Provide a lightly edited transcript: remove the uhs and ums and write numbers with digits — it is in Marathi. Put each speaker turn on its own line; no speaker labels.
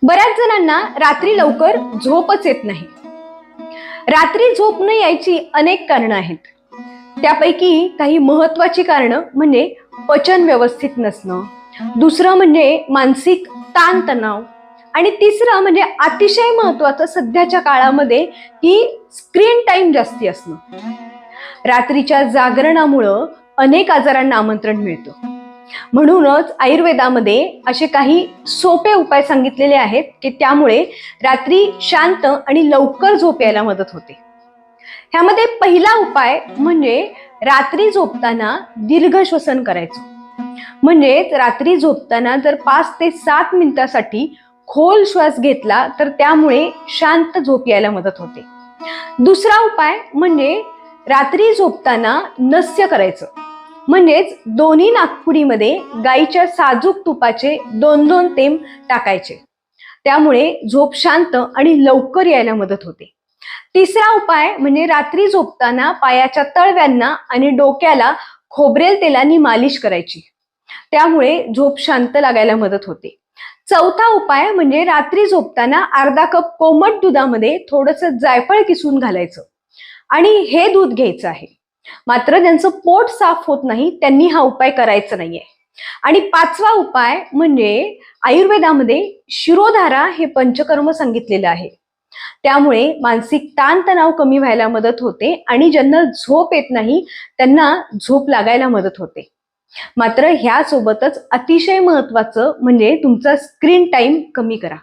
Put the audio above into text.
बऱ्याच जणांना रात्री लवकर झोपच येत नाही. रात्री झोप न यायची अनेक कारणं आहेत. त्यापैकी काही महत्वाची कारणं म्हणजे पचन व्यवस्थित नसणं, दुसरं म्हणजे मानसिक ताणतणाव आणि तिसरं म्हणजे अतिशय महत्वाचं सध्याच्या काळामध्ये की स्क्रीन टाइम जास्ती असणं. रात्रीच्या जागरणामुळं अनेक आजारांना आमंत्रण मिळतं. म्हणूनच आयुर्वेदामध्ये असे काही सोपे उपाय सांगितलेले आहेत की त्यामुळे रात्री शांत आणि लवकर झोप यायला मदत होते. ह्यामध्ये पहिला उपाय म्हणजे रात्री झोपताना दीर्घ श्वसन करायचं. म्हणजेच रात्री झोपताना जर 5 ते 7 मिनिटासाठी खोल श्वास घेतला तर त्यामुळे शांत झोप यायला मदत होते. दुसरा उपाय म्हणजे रात्री झोपताना नस्य करायचं. म्हणजेच दोन्ही नाकपुडीमध्ये गाईच्या साजूक तुपाचे 2-2 थेंब टाकायचे. त्यामुळे झोप शांत आणि लवकर यायला मदत होते. तिसरा उपाय म्हणजे रात्री झोपताना पायाच्या तळव्यांना आणि डोक्याला खोबरेल तेलाने मालिश करायची. त्यामुळे झोप शांत लागायला मदत होते. चौथा उपाय म्हणजे रात्री झोपताना अर्धा कप कोमट दुधामध्ये थोडंसं जायफळ किसून घालायचं आणि हे दूध घ्यायचं आहे. मात्र ज्यांचं पोट साफ होत नाही त्यांनी हा उपाय करायचा नाहीये. आणि पाचवा उपाय म्हणजे आयुर्वेदामध्ये शिरोधारा हे पंचकर्म सांगितलेलं आहे. त्यामुळे मानसिक ताणतणाव कमी व्हायला मदत होते आणि ज्यांना झोप येत नाही त्यांना झोप लागायला मदत होते. मात्र ह्यासोबतच अतिशय महत्वाचं म्हणजे तुमचा स्क्रीन टाइम कमी करा.